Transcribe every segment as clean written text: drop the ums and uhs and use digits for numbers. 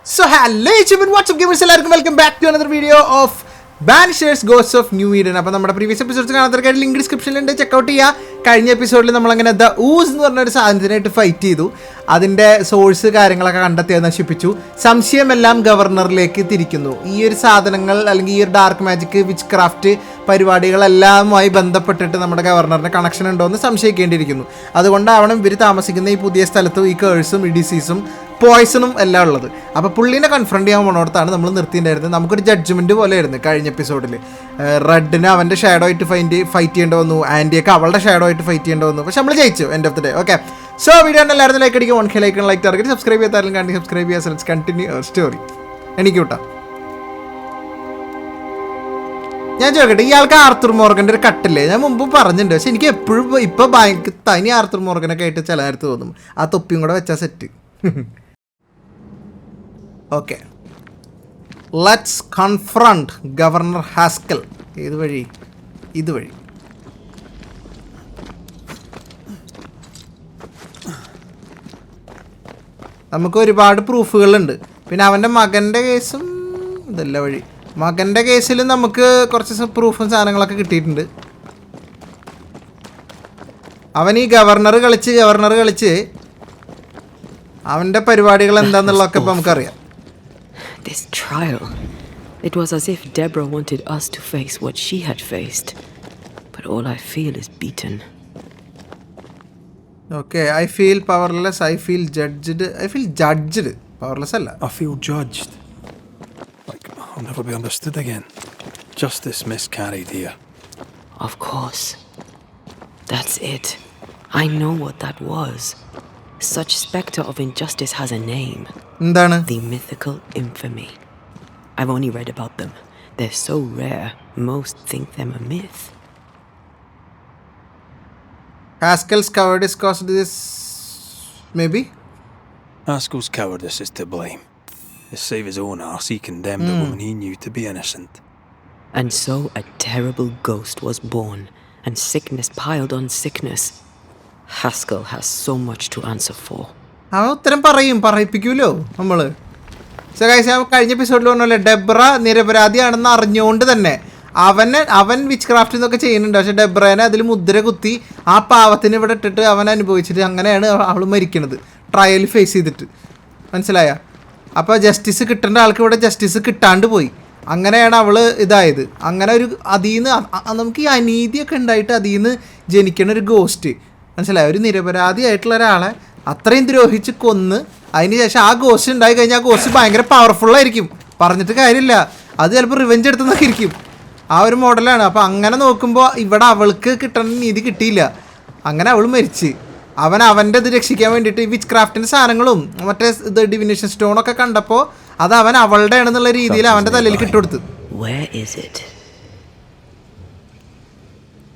So hello YouTube, what's up gamers, എല്ലാവർക്കും welcome back to another video of Banishers Ghosts of New Eden. അപ്പോൾ നമ്മുടെ previous episodes കാണാത്തവർക്ക് link ഡിസ്ക്രിപ്ഷനിലുണ്ട്, check out ചെയ്യുക. കഴിഞ്ഞ എപ്പിസോഡിൽ നമ്മളങ്ങനെ ദ ഊസ് എന്ന് പറഞ്ഞൊരു സാധനത്തിനായിട്ട് ഫൈറ്റ് ചെയ്തു. അതിൻ്റെ സോഴ്സ് കാര്യങ്ങളൊക്കെ കണ്ടെത്തി നശിപ്പിച്ചു. സംശയമെല്ലാം ഗവർണറിലേക്ക് തിരിക്കുന്നു. ഈ ഒരു സാധനങ്ങൾ അല്ലെങ്കിൽ ഈ ഒരു ഡാർക്ക് മാജിക് വിച്ച് ക്രാഫ്റ്റ് പരിപാടികളെല്ലാമായി ബന്ധപ്പെട്ടിട്ട് നമ്മുടെ ഗവർണറിന് കണക്ഷൻ ഉണ്ടോ എന്ന് സംശയിക്കേണ്ടിയിരിക്കുന്നു. അതുകൊണ്ടാവണം ഇവർ താമസിക്കുന്ന ഈ പുതിയ സ്ഥലത്തും ഈ കേഴ്സും ഈ ഡിസീസും പോയ്സണും എല്ലാം ഉള്ളത്. അപ്പോൾ പുള്ളീനെ കൺഫ്രണ്ട് ചെയ്യാൻ പോണോടത്താണ് നമ്മൾ നിർത്തിയിട്ടുണ്ടായിരുന്നത്. നമുക്കൊരു ജഡ്ജ്മെൻറ്റ് പോലെ ആയിരുന്നു കഴിഞ്ഞ എപ്പിസോഡിൽ. റെഡിന് അവൻ്റെ ഷാഡോ ആയിട്ട് ഫൈറ്റ് ചെയ്യേണ്ടി വന്നു, ആൻറ്റിയൊക്കെ അവളുടെ ഷാഡോ ആയിട്ട് ഫൈറ്റ് ചെയ്യേണ്ടി വന്നു. പക്ഷെ നമ്മൾ ജയിച്ചു end of the day. Okay, so video എല്ലാവരും ലൈക്ക് അടിക്കും, 1K ലൈക്ക് ടാർഗറ്റ്, സബ്സ്ക്രൈബ് ചെയ്യാത്താലും കണ്ടി സബ്സ്ക്രൈബ് ചെയ്യാൻ. Let's continue our story. എനിക്ക് കൂട്ടാ ഞാൻ ചോദിക്കട്ടെ, ഇയാൾക്ക് ആർത്തർ മോർഗൻ്റെ ഒരു കട്ടില്ലേ? ഞാൻ മുമ്പ് പറഞ്ഞിട്ടുണ്ട്, പക്ഷെ എനിക്ക് എപ്പോഴും ഇപ്പോൾ ഭയങ്കര തനി ആർത്തർ മോർഗനൊക്കെ ആയിട്ട് ചില നേരത്ത് തോന്നും. ആ തൊപ്പിയും കൂടെ വെച്ചാൽ set. Okay, let's confront governor Haskell. ഏത് വഴി? ഇതുവഴി. നമുക്ക് ഒരുപാട് പ്രൂഫുകളുണ്ട്. പിന്നെ അവൻ്റെ മകൻ്റെ കേസും ഇതല്ല വഴി. മകൻ്റെ കേസിൽ നമുക്ക് കുറച്ച് പ്രൂഫും സാധനങ്ങളൊക്കെ കിട്ടിയിട്ടുണ്ട്. അവൻ ഈ ഗവർണർ കളിച്ച് അവൻ്റെ പരിപാടികൾ എന്താണെന്നുള്ളതൊക്കെ ഇപ്പം നമുക്കറിയാം. This trial, it was as if Deborah wanted us to face what she had faced, but all I feel is beaten. Okay, I feel powerless, I feel judged. Powerless alla. I feel judged. Like I'll never be understood again. Justice miscarried here. Of course. That's it. I know what that was. Such specter of injustice has a name. Endana? The mythical infamy. I've only read about them. They're so rare, most think them a myth. Haskell's cowardice caused this, maybe? Haskell's cowardice is to blame. To save his own arse, he condemned a woman he knew to be innocent. And so a terrible ghost was born, and sickness piled on sickness. Haskell has so much to answer for. അവൻ ഉത്തരം പറയിപ്പിക്കൂലോ നമ്മള്. കഴിഞ്ഞ എപ്പിസോഡിൽ പറഞ്ഞല്ലേ, Debra നിരപരാധിയാണെന്ന് അറിഞ്ഞുകൊണ്ട് തന്നെ അവൻ which craft എന്നൊക്കെ ചെയ്യുന്നുണ്ട്. പക്ഷെ ഡെബ്രേനെ അതിൽ മുദ്ര കുത്തി ആ പാവത്തിന് ഇവിടെ ഇട്ടിട്ട് അവൻ അനുഭവിച്ചിട്ട് അങ്ങനെയാണ് അവൾ മരിക്കണത്, ട്രയൽ ഫേസ് ചെയ്തിട്ട്. മനസ്സിലായ? അപ്പോൾ ജസ്റ്റിസ് കിട്ടേണ്ട ആൾക്ക് ഇവിടെ ജസ്റ്റിസ് കിട്ടാണ്ട് പോയി. അങ്ങനെയാണ് അവൾ ഇതായത്. അങ്ങനെ ഒരു അതിൽ നിന്ന് നമുക്ക് ഈ അനീതിയൊക്കെ ഉണ്ടായിട്ട് അതിൽ നിന്ന് ജനിക്കണ ഒരു ഗോസ്റ്റ്. മനസ്സിലായ? ഒരു നിരപരാധിയായിട്ടുള്ള ഒരാളെ അത്രയും ദ്രോഹിച്ച് കൊന്ന് അതിന് ശേഷം ആ ഗോസ്റ്റ് ഉണ്ടായി കഴിഞ്ഞാൽ ആ ഗോസ്റ്റ് ഭയങ്കര പവർഫുള്ളായിരിക്കും. പറഞ്ഞിട്ട് കാര്യമില്ല, അത് ചിലപ്പോൾ റിവെഞ്ച് എടുത്തെന്നൊക്കെ ഇരിക്കും. ആ ഒരു മോഡലാണ്. അപ്പോൾ അങ്ങനെ നോക്കുമ്പോൾ ഇവിടെ അവൾക്ക് കിട്ടേണ്ട നീതി കിട്ടിയില്ല. അങ്ങനെ അവൾ മരിച്ച് അവൻ്റെ ഇത് രക്ഷിക്കാൻ വേണ്ടിയിട്ട് വിച്ച് ക്രാഫ്റ്റിൻ്റെ സാധനങ്ങളും മറ്റേ ഇത് ഡിവിനേഷൻ സ്റ്റോണൊക്കെ കണ്ടപ്പോൾ അത് അവളുടെ ആണെന്നുള്ള രീതിയിൽ അവൻ്റെ തലയിലേക്ക് ഇട്ടുകൊടുത്തു.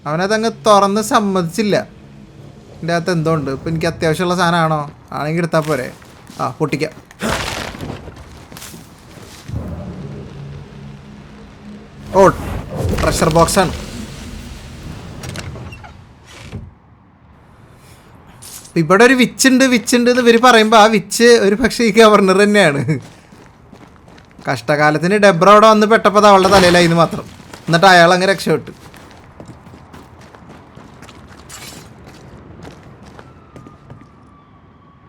അവനതങ്ങ് തുറന്ന് സമ്മതിച്ചില്ല. എൻ്റെ അകത്ത് എന്തോ ഉണ്ട്. ഇപ്പം എനിക്ക് അത്യാവശ്യമുള്ള സാധനമാണോ? ആണെങ്കിൽ എടുത്താൽ പോരെ. ആ, പൊട്ടിക്കാം. ഓ, ട്രഷർ ബോക്സാണ്. ഇവിടെ ഒരു വിച്ച് ഉണ്ട് എന്ന് ഇവർ പറയുമ്പോൾ ആ വിച്ച് ഒരു പക്ഷേ ഈ ഗവർണർ തന്നെയാണ്. കഷ്ടകാലത്തിന് ഡെബ്ര അവിടെ വന്ന് പെട്ടപ്പോൾ അത് അവളുടെ തലയിലായിരുന്നു മാത്രം. എന്നിട്ട് അയാൾ അങ്ങ് രക്ഷപ്പെട്ടു.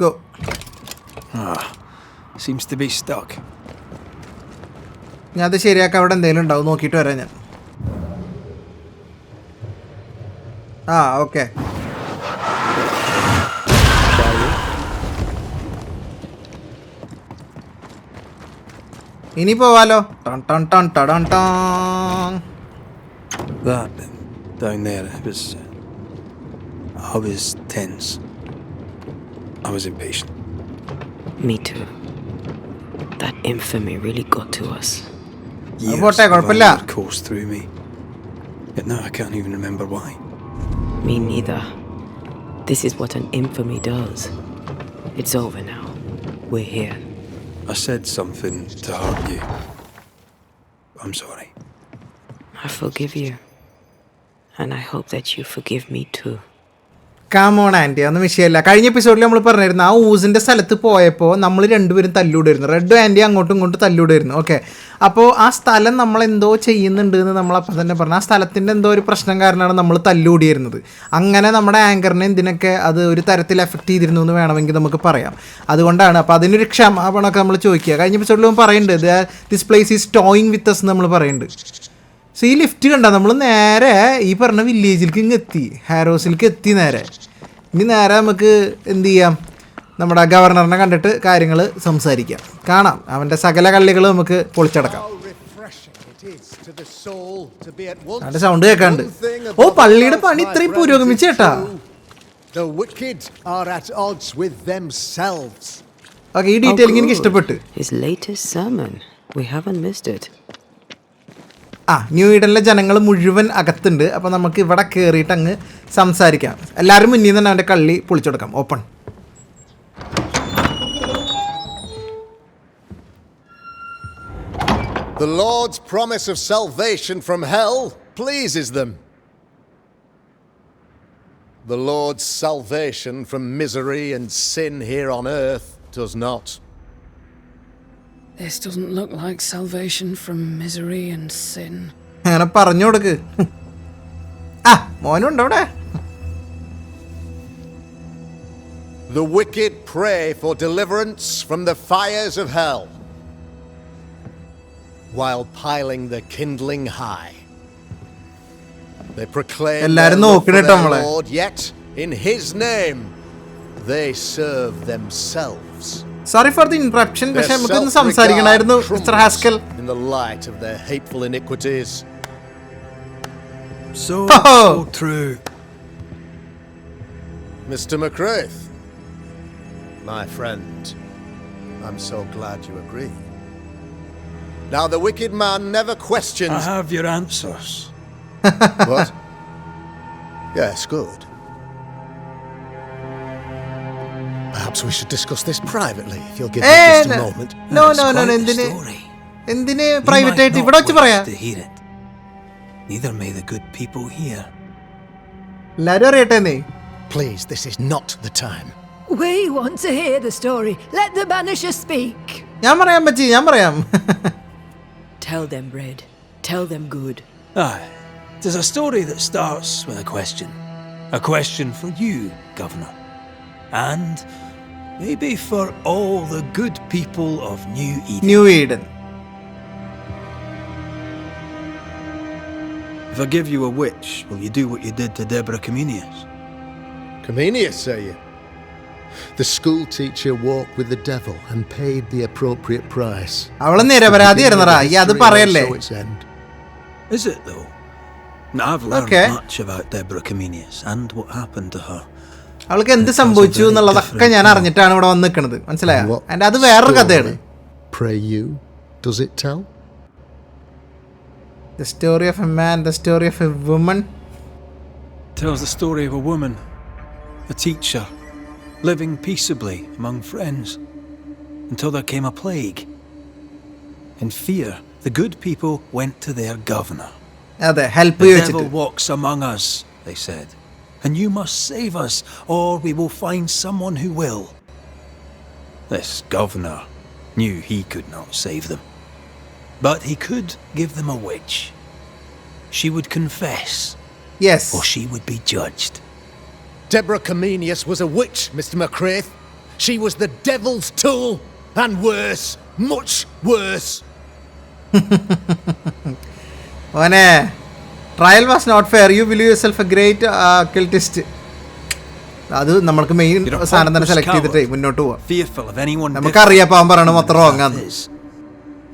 Go. Seems to be stuck. ഞാൻ അത് ശരിയാക്കാൻ അവിടെ എന്തെങ്കിലും ഉണ്ടാവും, നോക്കിയിട്ട് വരാം ഞാൻ. ആ, ഓക്കെ. ഇനി പോവാലോ. That down there I was tense. I was impatient. Me too. That infamy really got to us. Years of anger coursed through me. Yet now I can't even remember why. Me neither. This is what an infamy does. It's over now. We're here. I said something to hurt you. I'm sorry. I forgive you. And I hope that you forgive me too. Come on aunty ഒന്നും വിഷയമല്ല. കഴിഞ്ഞ എപ്പിസോഡിൽ നമ്മൾ പറഞ്ഞിരുന്നു ആ ഊസിൻ്റെ സ്ഥലത്ത് പോയപ്പോൾ നമ്മൾ രണ്ടുപേരും തല്ലൂടായിരുന്നു. റെഡും ആൻറ്റി അങ്ങോട്ടും ഇങ്ങോട്ടും തല്ലൂടായിരുന്നു. ഓക്കെ, അപ്പോൾ ആ സ്ഥലം നമ്മളെന്തോ ചെയ്യുന്നുണ്ട് എന്ന് നമ്മളപ്പം തന്നെ പറഞ്ഞു. ആ സ്ഥലത്തിൻ്റെ എന്തോ ഒരു പ്രശ്നം കാരണമാണ് നമ്മൾ തല്ലൂടിയിരുന്നത്. അങ്ങനെ നമ്മുടെ ആങ്കറിനെ എന്തിനൊക്കെ അത് ഒരു തരത്തിൽ എഫക്റ്റ് ചെയ്തിരുന്നു എന്ന് വേണമെങ്കിൽ നമുക്ക് പറയാം. അതുകൊണ്ടാണ് അപ്പോൾ അതിനൊരു ക്ഷമാപണമൊക്കെ നമ്മൾ ചോദിക്കുക. കഴിഞ്ഞ എപ്പിസോഡിൽ നമ്മൾ പറയുന്നുണ്ട് this place is toying with us നമ്മൾ പറയുന്നുണ്ട്. സോ ഈ ലിഫ്റ്റ് കണ്ട നമ്മൾ നേരെ ഈ പറഞ്ഞ വില്ലേജിലേക്ക് ഇങ്ങ് എത്തി, ഹാരോസിലേക്ക് എത്തി നേരെ. ഇനി നേരെ നമുക്ക് എന്ത് ചെയ്യാം, നമ്മുടെ ഗവർണറിനെ കണ്ടിട്ട് കാര്യങ്ങൾ സംസാരിക്കാം. കാണാം അവൻ്റെ സകല കള്ളികൾ നമുക്ക് പൊളിച്ചടക്കാം. അവൻ്റെ സൗണ്ട് കേൾക്കാണ്ട്. ഓ, പള്ളിയുടെ പണി ഇത്രയും പുരോഗമിച്ചു കേട്ടാ. ഓക്കെ, ഈ ഡീറ്റെയിലിംഗ് എനിക്ക് ഇഷ്ടപ്പെട്ടു. ന്യൂ ഈഡനിലെ ജനങ്ങൾ മുഴുവൻ അകത്തുണ്ട്. അപ്പോൾ നമുക്ക് ഇവിടെ കയറിയിട്ട് അങ്ങ് സംസാരിക്കാം. എല്ലാവരും മുന്നിൽ നിന്ന് തന്നെ അവൻ്റെ കള്ളി പൊളിച്ചു കൊടുക്കാം. Open. The Lord's promise of salvation from hell pleases them. The Lord's salvation from misery and sin here on earth does not. This doesn't look like salvation from misery and sin. അങ്ങനെ പറഞ്ഞു കൊടുക്ക്. മോനുണ്ട് അവിടെ. The wicked pray for deliverance from the fires of hell, while piling the kindling high. They proclaim their love for their Lord, yet in His name they serve themselves. Sorry for the interruption, പക്ഷേ നമുക്കൊന്ന് സംസാരിക്കണമായിരുന്നു mister Haskell. In the light of their hateful iniquities. So true. Mr. McCraith, my friend, I'm so glad you agree. Now the wicked man never questions. I have your answers. What? Yes, good. Perhaps we should discuss this privately, if you'll give me just a moment. No, എന്തിന് private ആയിട്ട് ഇവിടെ വെച്ച് പറയാം. Neither may the good people hear. എല്ലാരും അറിയട്ടെ നീ. Please, this is not the time. We want to hear the story. Let the Banishers speak. ഞാൻ പറയാം. Tell them, Red. Tell them good. Aye, it is a story that starts with a question. A question for you, Governor. And maybe for all the good people of New Eden. If I give you a witch, will you do what you did to Deborah Comenius? Comenius, say you? The school teacher walked with the devil and paid the appropriate price. അവളെ നിരപരാധിയായിരുന്നടാ. അത് പറയല്ലേ. Is it though? I've learned much about Deborah Comenius and what happened to her. അവൾക്ക് എന്ത് സംഭവിച്ചു എന്നുള്ളതൊക്കെ ഞാൻ അറിഞ്ഞിട്ടാണ് ഇവിടെ വന്ന് നിൽക്കുന്നത്, മനസ്സിലായോ? ആൻഡ് അത് വേറൊരു കഥയാണ്. Pray you, does it tell? The story of a man, the story of a woman. It tells the story of a woman, a teacher, living peaceably among friends until there came a plague. In fear, the good people went to their governor. അതെ, help The ചോദിച്ചിട്ട്. devil walks among us, they said, and you must save us or we will find someone who will. This governor knew he could not save them, but he could give them a witch. She would confess. Yes. Or she would be judged. Deborah Comenius was a witch, Mr. McCraith. She was the devil's tool, and worse, much worse. ഓനെ trial was not fair. You believe yourself a great occultist. അത് നമ്മൾക്ക് main സാധനം തന്നെ select ചെയ്തിട്ട് മുന്നോട്ട് പോവാം. നമുക്കറിയാം അവൻ പറയണ മൊത്തം റോങ് ആണ്.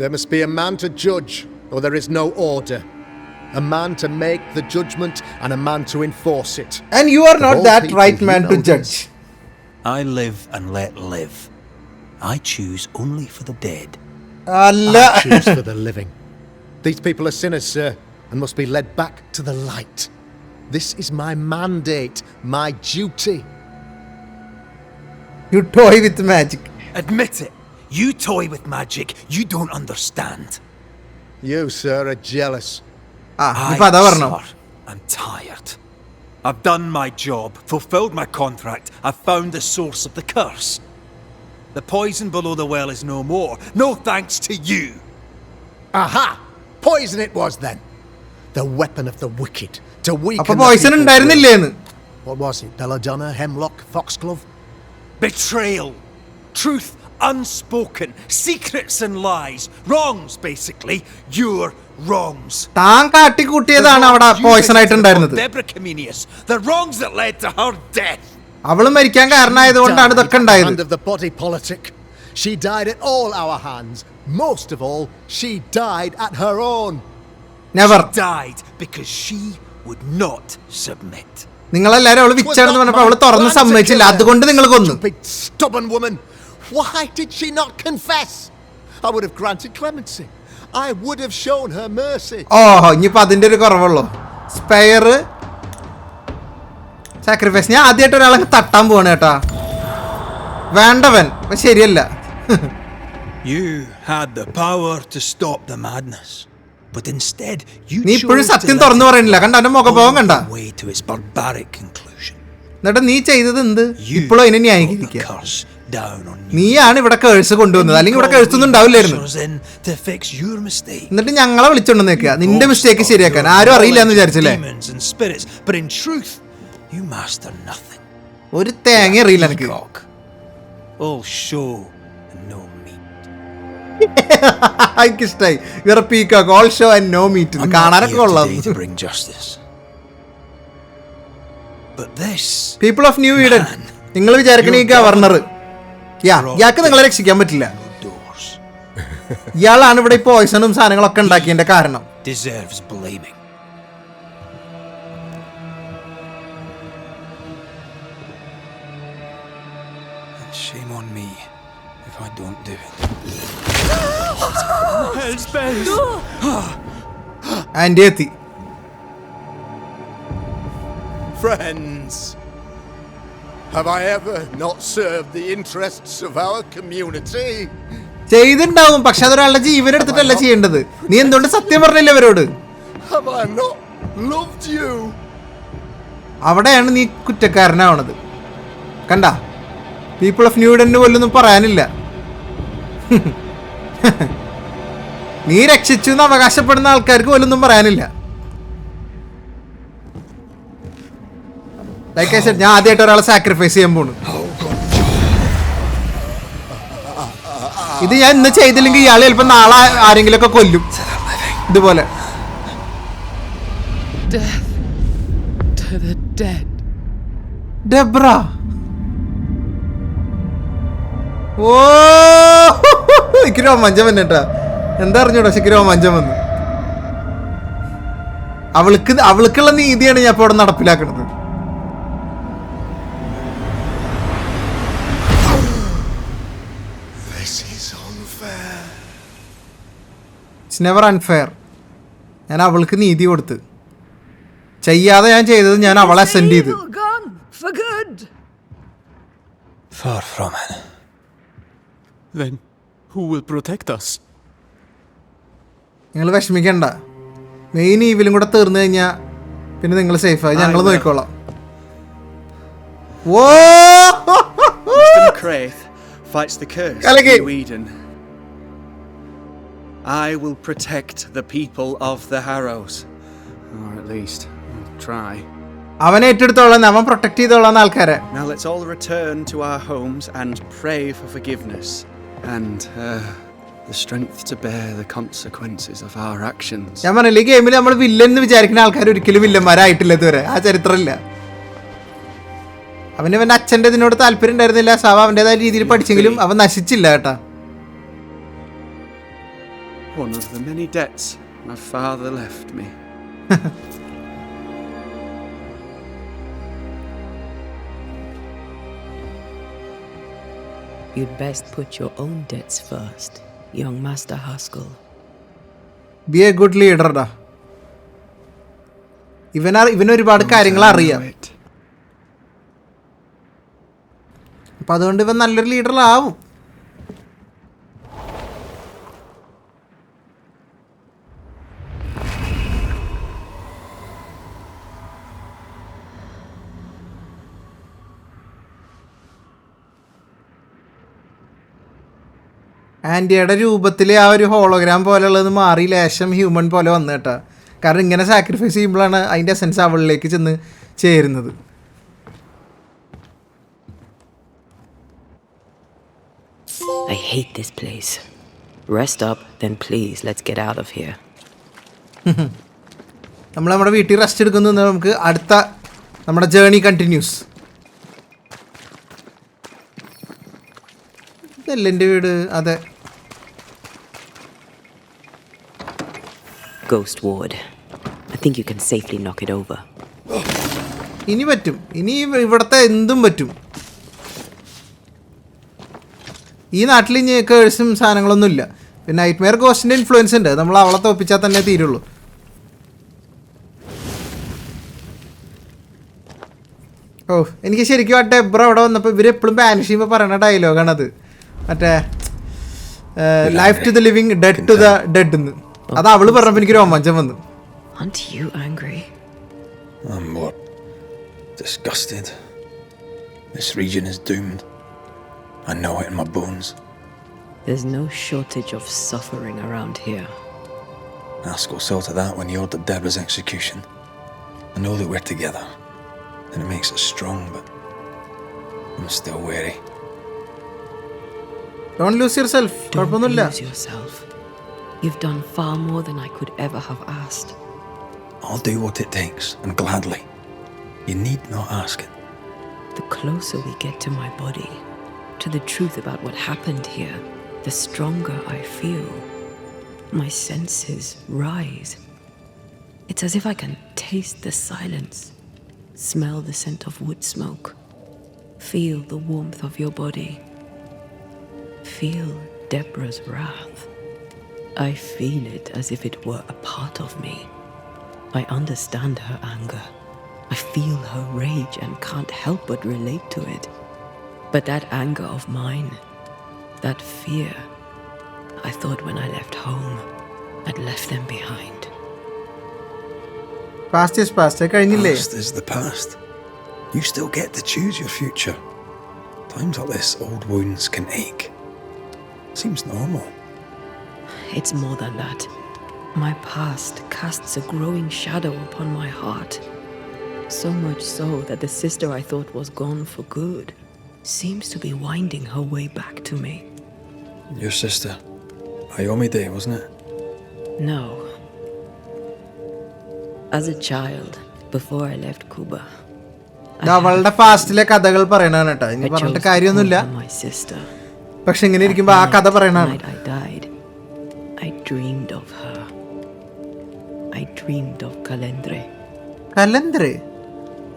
There must be a man to judge, or there is no order. A man to make the judgment and a man to enforce it. And you are not that right man to judge. I live and let live. I choose only for the dead. Allah. I choose for the living. These people are sinners, sir, and must be led back to the light. This is my mandate, my duty. You toy with magic. Admit it. You toy with magic. You don't understand. You, sir, are jealous. ഇപ്പൊ അതാ പറഞ്ഞോ. I'm tired. I've done my job, fulfilled my contract. I've found the source of the curse. The poison below the well is no more. No thanks to you. Aha! Poison it was then. The weapon of the wicked to weaken അപ്പൊ the poison people's ഉണ്ടായിരുന്നില്ലേന്ന്? will. What was it? Belladonna, hemlock, foxglove? Betrayal. Truth unspoken. Secrets and lies. Wrongs, basically. Your wrongs. താൻ കാട്ടിക്കൂട്ടിയതാണ് അവിടെ Poisson ആയിട്ടുണ്ടായിരുന്നത്. The wrongs that led to her death. അവള് മരിക്കാൻ കാരണമായതുകൊണ്ടാണ് ഇതൊക്കെ ഉണ്ടായത്. Hand of the body politic. She died at all our hands. Most of all, she died at her own. Never. She died because she would not submit. നിങ്ങളെല്ലാരും അവള് വിച്ചാണെന്ന് പറഞ്ഞപ്പോ അവള് തുറന്ന് സമ്മതിച്ചില്ല, അതുകൊണ്ട് നിങ്ങൾ കൊന്നു. Stupid, stubborn woman. Why did she not confess? I would have granted clemency. I would have shown her mercy. ഓഹോ, ഇനിയിപ്പോ അതിന്റെ ഒരു കുറവുള്ളൂ. Spare sacrifice. ഞാൻ ആദ്യമായിട്ട് ഒരാളെ തട്ടാൻ പോവാണ് കേട്ടാ. വേണ്ടവൻ ശരിയല്ല. You had the power to stop the madness, but instead you നീ ഇപ്പോഴും സത്യം തുറന്നു പറയണില്ല. കണ്ട അവന്റെ മുഖഭാവം കണ്ട. way to its barbaric conclusion. എന്നിട്ട് നീ ചെയ്തത് എന്ത്? ഇപ്പോഴും അതിനെ ന്യായീകരിക്കുക. Down on you. നീയാണ് ഇവിടെ കേഴ്സ് കൊണ്ടുവന്നത്, അല്ലെങ്കിൽ ഇവിടെ കേഴ്സൊന്നും ഉണ്ടാവില്ലായിരുന്നു. To fix your mistake. എന്നിട്ട് ഞങ്ങളെ വിളിച്ചോണ്ട് നിൽക്കുക നിന്റെ മിസ്റ്റേക്ക് ശരിയാക്കാൻ. ആരും അറിയില്ല എന്ന് വിചാരിച്ചല്ലേ? But in truth, you master nothing. ഒരു തേങ്ങ അറിയില്ല എനിക്ക്. All show and no meat. എനിക്കിഷ്ടായി. You are a peacock, all show and no meat. കാണാനൊക്കെ കൊള്ളാം. To bring justice. But this people of New Eden, നിങ്ങൾ വിചാരിക്കണ ഈ ഗവർണർ, ഇയാൾക്ക് നിങ്ങളെ രക്ഷിക്കാൻ പറ്റില്ല. ഇയാളാണ് ഇവിടെ ഈ പോയിസണും സാധനങ്ങളൊക്കെ ഉണ്ടാക്കിയതിന്റെ കാരണം. deserves blaming. And shame on me if I don't do it. Aunty എത്തി. Friends, have I ever not served the interests of our community? ചെയ്തിണ്ടാവും, പക്ഷെ അതൊരാളുടെ ജീവൻ എടുത്തിട്ടല്ല ചെയ്യേണ്ടത്. നീ എന്തുകൊണ്ട് സത്യം പറഞ്ഞില്ല അവരോട്? Have I not loved you? അവിടെയാണ് നീ കുറ്റക്കാരനാവണത്. കണ്ട, പീപ്പിൾ ഓഫ് ന്യൂ ഈഡന് പോലൊന്നും പറയാനില്ല. നീ രക്ഷിച്ചു എന്ന് അവകാശപ്പെടുന്ന ആൾക്കാർക്ക് പോലൊന്നും പറയാനില്ല. ലൈക്ക് ഐ സെഡ്, ഞാൻ ആദ്യമായിട്ട് ഒരാളെ സാക്രിഫൈസ് ചെയ്യാൻ പോണു. ഇത് ഞാൻ ഇന്ന് ചെയ്തില്ലെങ്കിൽ ഇയാൾ ചിലപ്പോൾ നാളെ ആരെങ്കിലും ഒക്കെ കൊല്ലും ഇതുപോലെ. Death to the dead. Debra, ഓ എനിക്ക് രോമാഞ്ചം വന്നിട്ടാ. എന്താ അറിഞ്ഞൂടാ, ശരിക്കും രോമാഞ്ചം വന്നു. അവൾക്കുള്ള നീതിയാണ് ഞാൻ ഇപ്പോൾ ഇവിടെ നടപ്പിലാക്കുന്നത്. It's never unfair. ഞാൻ അവൾക്ക് നീതി കൊടുത്ത്. ചെയ്യാതെ ഞാൻ ചെയ്തത് ഞാൻ അവളെ അസെൻഡ് ചെയ്ത്. Evil gone for good. Far from it. Then who will protect us? നിങ്ങൾ വിഷമിക്കണ്ട. മെയിൻ ഈവിലും കൂടെ തീർന്നു കഴിഞ്ഞാൽ പിന്നെ നിങ്ങൾ സേഫായി, ഞങ്ങൾ നോക്കിക്കോളാം. ഓ Craith fights the curse Kaliki. of New Eden. I will protect the people of the Harrows, or at least I'll try. അവനെ ഏറ്റെടുത്തോളാം, അവൻ പ്രൊട്ടക്ട് ചെയ്തോളാം ആൾക്കാരെ. Now let's all return to our homes and pray for forgiveness and the strength to bear the consequences of our actions. ഞാൻ പറഞ്ഞില്ല, ഈ ഗെയിമിൽ നമ്മൾ villain എന്ന് വിചാരിക്കുന്ന ആൾക്കാർ ഒരിക്കലും വില്ലന്മാരായിട്ടില്ല ഇതുവരെ. ആ ചരിത്രമില്ല. അവൻ്റെ അച്ഛൻ്റെ ഇതിനോട് താല്പര്യം ഉണ്ടായിരുന്നില്ല. സാവ അവൻ്റെതായ രീതിയിൽ പഠിച്ചെങ്കിലും അവൻ നശിച്ചില്ല കേട്ടാ. One of the many debts my father left me. You'd best put your own debts first, young Master Haskell. Be a good ലീഡർടാ. ഇവനൊരുപാട് കാര്യങ്ങൾ അറിയാം. അപ്പം അതുകൊണ്ട് ഇവൻ നല്ലൊരു ലീഡറിലാവും. ആൻറ്റിയുടെ രൂപത്തിൽ ആ ഒരു ഹോളോഗ്രാം പോലെയുള്ളത് മാറി ലേശം ഹ്യൂമൻ പോലെ വന്നു കേട്ടോ. കാരണം ഇങ്ങനെ സാക്രിഫൈസ് ചെയ്യുമ്പോഴാണ് അതിൻ്റെ എസൻസ് അവളിലേക്ക് ചെന്ന് ചേരുന്നത്. I hate this place. Rest up, then please, let's get out of here. നമ്മൾ നമ്മുടെ വീട്ടിൽ റെസ്റ്റ് എടുക്കുന്നു. നമുക്ക് അടുത്ത നമ്മുടെ ജേർണി കണ്ടിന്യൂസ്. ഇതല്ല എൻ്റെ വീട്. അതെ, Ghost ward. I think you can safely knock it over. ഇനി പറ്റും. ഇനി ഇവിടുത്തെ എന്തും പറ്റും. ഈ നാട്ടിൽ ഇനി കേഴ്സും സാധനങ്ങളൊന്നും ഇല്ല. പിന്നെ നൈറ്റ്മെയർ ഗോസ്റ്റിൻ്റെ ഇൻഫ്ലുവൻസ് ഉണ്ട്. നമ്മൾ അവളെ തോപ്പിച്ചാൽ തന്നെ തീരുള്ളൂ. ഓ, എനിക്ക് ശരിക്കും ആ ഡെബ്ര അവിടെ വന്നപ്പോൾ ഇവരെപ്പോഴും ബാനിഷ് ചെയ്യുമ്പോൾ പറയുന്ന ഡയലോഗാണത്. മറ്റേ life to the living, dead to the dead എന്ന്. അത് അവള് പറഞ്ഞപ്പോൾ എനിക്ക് രോമാഞ്ചം വന്നു. Aren't you angry? I'm what? Disgusted. This region is doomed. I know it in my bones. There's no shortage of suffering around here. Haskell saw to that when he ordered Deborah's execution. I know that we're together, and it makes us strong, but I'm still weary. Don't lose yourself. Don't lose yourself. You've done far more than I could ever have asked. I'll do what it takes, and gladly. You need not ask it. The closer we get to my body, to the truth about what happened here, the stronger I feel. My senses rise. It's as if I can taste the silence, smell the scent of wood smoke, feel the warmth of your body, feel Deborah's wrath. I feel it as if it were a part of me. I understand her anger. I feel her rage and can't help but relate to it. But that anger of mine, that fear, I thought when I left home, I'd left them behind. Past is past. Past is the past. You still get to choose your future. Times like this, old wounds can ache. Seems normal. It's more than that. My past casts a growing shadow upon my heart. So much so that the sister I thought was gone for good seems to be winding her way back to me. Your sister. Ayomi Day, wasn't it? No. As a child, before I left Cuba, അവളുടെ പാസ്റ്റിലെ കഥകൾ പറയണാണ് കേട്ടോ. ഇനി പറഞ്ഞിട്ട് കാര്യമൊന്നുമില്ല. my sister. പക്ഷെ ഇങ്ങനെ ഇരിക്കുമ്പോൾ ആ കഥ പറയണാണ്. I died. I dreamed of her. I dreamed of Calendre. Calendre.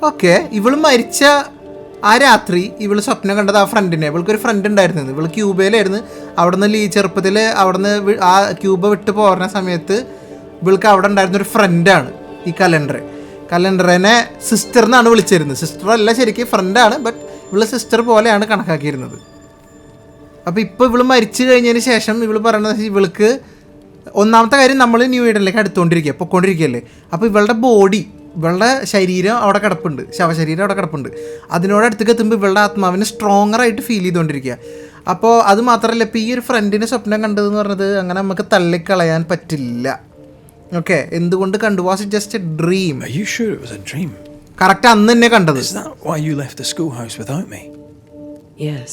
Okay, ഇവള് മരിച്ച ആ രാത്രി ഇവള് സ്വപ്നം കണ്ടത് ആ ഫ്രണ്ടിനെ. ഇവൾക്കൊരു ഫ്രണ്ട് ഉണ്ടായിരുന്നത്. ഇവള് ക്യൂബയിലായിരുന്നു. അവിടെ നിന്ന് ചെറുപ്പത്തിൽ അവിടെ നിന്ന് ആ ക്യൂബ വിട്ട് പോകുന്ന സമയത്ത് ഇവൾക്ക് അവിടെ ഉണ്ടായിരുന്നൊരു ഫ്രണ്ടാണ് ഈ കലണ്ടറിനെ സിസ്റ്റർ എന്നാണ് വിളിച്ചിരുന്നത്. സിസ്റ്റർ അല്ല, ശരിക്കും ഫ്രണ്ടാണ്. ബട്ട് ഇവള് സിസ്റ്റർ പോലെയാണ് കണക്കാക്കിയിരുന്നത്. അപ്പോൾ ഇപ്പോൾ ഇവള് മരിച്ചു കഴിഞ്ഞതിന് ശേഷം ഇവള് പറയണത് ഇവൾക്ക് ഒന്നാമത്തെ കാര്യം നമ്മൾ ന്യൂ ഇയറിലേക്ക് പൊയ്ക്കൊണ്ടിരിക്കുകയല്ലേ. അപ്പോൾ ഇവളുടെ ബോഡി, ഇവളുടെ ശരീരം അവിടെ കിടപ്പുണ്ട്, ശവശരീരം അവിടെ കിടപ്പുണ്ട്. അതിനോടടുത്തേക്ക് എത്തുമ്പോൾ ഇവളുടെ ആത്മാവിന് സ്ട്രോങ്ങറായിട്ട് ഫീൽ ചെയ്തുകൊണ്ടിരിക്കുക. അപ്പോൾ അത് മാത്രമല്ല, ഇപ്പോൾ ഈ ഒരു ഫ്രണ്ടിനെ സ്വപ്നം കണ്ടതെന്ന് പറഞ്ഞത് അങ്ങനെ നമുക്ക് തള്ളിക്കളയാൻ പറ്റില്ല. ഓക്കെ, എന്തുകൊണ്ട് കണ്ടു? Was it just A dream? Are you sure it was a dream? Correct അന്ന് തന്നെ കണ്ടത്. Is that why you left the schoolhouse without me? Yes.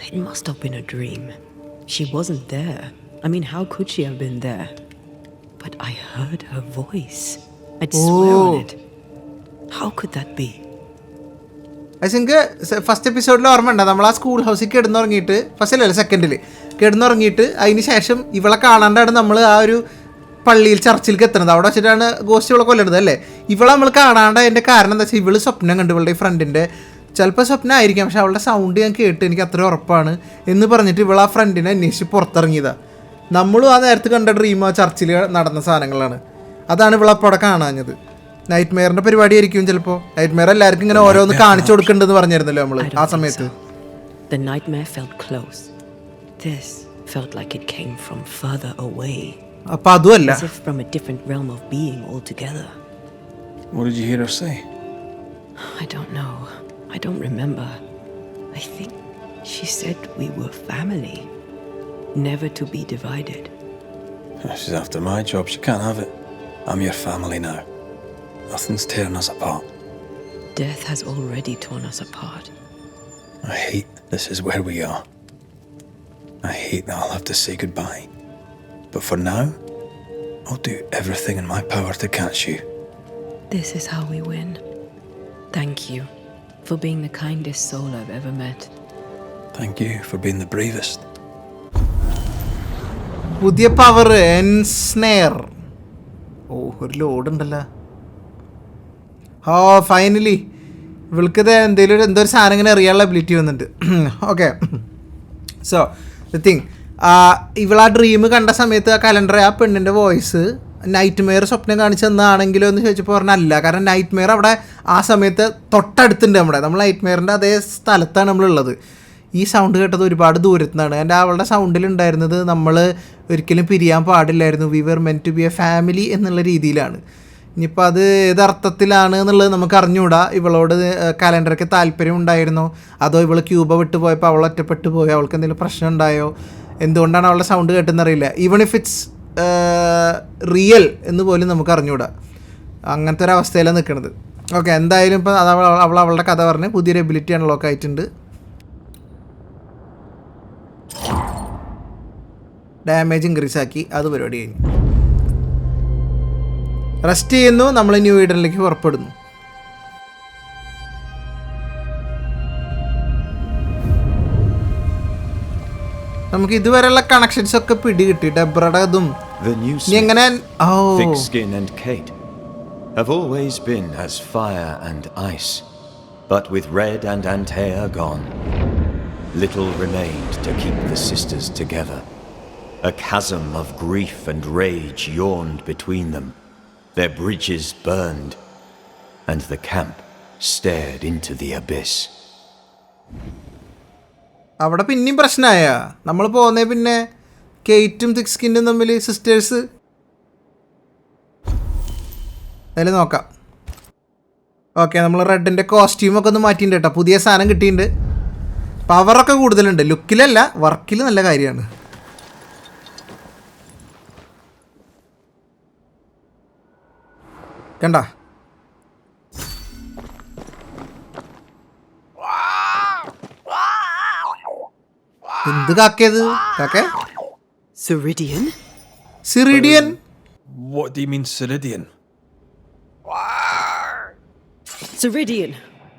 It must have been a dream. She wasn't there. I mean, how could she have been there? But I heard her voice. I'd swear on it. How could that be? I think first എപ്പിസോഡിൽ ഓർമ്മ ഉണ്ടോ? നമ്മൾ ആ school ഹൗസിൽ കിടന്നുറങ്ങിയിട്ട്, ഫസ്റ്റിലല്ല സെക്കൻഡിൽ കിടന്നുറങ്ങിയിട്ട് അതിന് ശേഷം ഇവളെ കാണാണ്ടാണ് നമ്മൾ ആ ഒരു പള്ളിയിൽ ചർച്ചിലേക്ക് എത്തുന്നത്. അവിടെ വെച്ചിട്ടാണ് ഗോസ്റ്റ് ഇവളെ കൊല്ലുന്നത് അല്ലേ. ഇവളെ നമ്മൾ കാണാണ്ട് അതിൻ്റെ കാരണം എന്താ വെച്ചാൽ ഇവള് സ്വപ്നം കണ്ടു. ഇവളുടെ ഈ ഫ്രണ്ടിൻ്റെ ചിലപ്പോൾ സ്വപ്നമായിരിക്കാം, പക്ഷെ അവളുടെ സൗണ്ട് ഞാൻ കേട്ട് എനിക്ക് അത്ര ഉറപ്പാണ് എന്ന് പറഞ്ഞിട്ട് ഇവൾ ആ ഫ്രണ്ടിനെ അന്വേഷിച്ച് പുറത്തിറങ്ങിയതാണ്. നമ്മളും ആ നേരത്ത് കണ്ട ഡ്രീം ആ ചർച്ചിൽ നടന്ന സാധനങ്ങളാണ്. അതാണ് ഇവളപ്പോൾ അവിടെ കാണാഞ്ഞത്. നൈറ്റ് മെയറിൻ്റെ പരിപാടിയായിരിക്കും ചിലപ്പോൾ. നൈറ്റ് മെയർ എല്ലാവർക്കും ഇങ്ങനെ ഓരോന്ന് കാണിച്ചു കൊടുക്കേണ്ടതെന്ന് പറഞ്ഞിരുന്നല്ലോ നമ്മൾ ആ സമയത്ത്. The nightmare felt close. This felt like it came from further away. അപ്പം അതുമല്ല, As if from a different realm of being altogether. What did you hear her say? I don't know. I don't remember. I think she said we were family. never to be divided. She's after my job. She can't have it. I'm your family now. Nothing's tearing us apart. Death has already torn us apart. I hate this is where we are. I hate that I'll have to say goodbye. But for now, I'll do everything in my power to catch you. This is how we win. Thank you for being the kindest soul I've ever met. Thank you for being the bravest. പുതിയ power എൻസ്നെയർ. ഓ ഒരു load ഉണ്ടല്ലോ. Finally ഇവൾക്കിത് എന്തെങ്കിലും എന്തോ ഒരു സാധനം ഇങ്ങനെ അറിയാനുള്ള ability വന്നിട്ടുണ്ട്. ഓക്കെ, സോ ദ തിങ്, ഇവളാ ഡ്രീം കണ്ട സമയത്ത് ആ കലണ്ടർ ആ പെണ്ണിൻ്റെ വോയിസ് നൈറ്റ് മെയർ സ്വപ്നം കാണിച്ചെന്നാണെങ്കിലോ എന്ന് ചോദിച്ചപ്പോൾ പറഞ്ഞല്ല. കാരണം നൈറ്റ് മെയർ അവിടെ ആ സമയത്ത് തൊട്ടടുത്തുണ്ട്. നമ്മൾ നൈറ്റ് മെയറിൻ്റെ അതേ സ്ഥലത്താണ് നമ്മളുള്ളത്. ഈ സൗണ്ട് കേട്ടത് ഒരുപാട് ദൂരത്തു നിന്നാണ്. എൻ്റെ അവളുടെ സൗണ്ടിലുണ്ടായിരുന്നത് നമ്മൾ ഒരിക്കലും പിരിയാൻ പാടില്ലായിരുന്നു, we were meant to be a family എന്നുള്ള രീതിയിലാണ്. ഇനിയിപ്പോൾ അത് ഏതർത്ഥത്തിലാണ് എന്നുള്ളത് നമുക്ക് അറിഞ്ഞുകൂടാ. ഇവളോട് കലണ്ടർക്ക് താല്പര്യം ഉണ്ടായിരുന്നോ, അതോ ഇവൾ ക്യൂബ വിട്ട് പോയപ്പോൾ അവൾ ഒറ്റപ്പെട്ട് പോയോ, അവൾക്ക് എന്തെങ്കിലും പ്രശ്നം ഉണ്ടായോ, എന്തുകൊണ്ടാണ് അവളുടെ സൗണ്ട് കേട്ടെന്നറിയില്ല. ഈവൺ ഇഫ് ഇറ്റ്സ് റിയൽ എന്ന് പോലും നമുക്ക് അറിഞ്ഞുകൂടാ. അങ്ങനത്തെ ഒരു അവസ്ഥയിലാണ് നിൽക്കുന്നത്. ഓക്കെ, എന്തായാലും ഇപ്പോൾ അത് അവളുടെ കഥ പറഞ്ഞ് പുതിയൊരു എബിലിറ്റി അൺലോക്ക് ആയിട്ടുണ്ട്. ഡാമേജ് ഇൻക്രീസ് ആക്കി, അത് പരിപാടി കഴിഞ്ഞു. റെസ്റ്റ് ചെയ്യുന്നു, നമ്മൾ ന്യൂ ഈഡനിലേക്ക് പുറപ്പെടുന്നു. നമുക്ക് ഇതുവരെയുള്ള കണക്ഷൻസ് ഒക്കെ പിടികിട്ടി. ഡെബ്രയുടെ ഇതും എങ്ങനെ thick skin and Kate have always been as fire and ice, but with Red and Antea gone, little remained to keep the sisters together. A chasm of grief and rage yawned between them. Their bridges burned, and the camp stared into the abyss. അവിടെ പിന്നെയും പ്രശ്നമായ നമ്മൾ പോകുന്നേ. പിന്നെ കെയ്റ്റും thick സ്കിന്നും തമ്മിൽ sisters അതിൽ നോക്കാം. Okay, നമ്മൾ റെഡിൻ്റെ കോസ്റ്റ്യൂമൊക്കെ ഒന്ന് മാറ്റിയിട്ടുണ്ട് കേട്ടോ. പുതിയ സാധനം കിട്ടിയിട്ടുണ്ട്. പവറൊക്കെ കൂടുതലുണ്ട്, ലുക്കിലല്ല വർക്കിൽ നല്ല കാര്യമാണ്. കണ്ട എന്ത് കാക്കേത് കാക്കേ? Ceridian? സിറിഡിയൻ? What do you mean, Ceridian? Ceridian,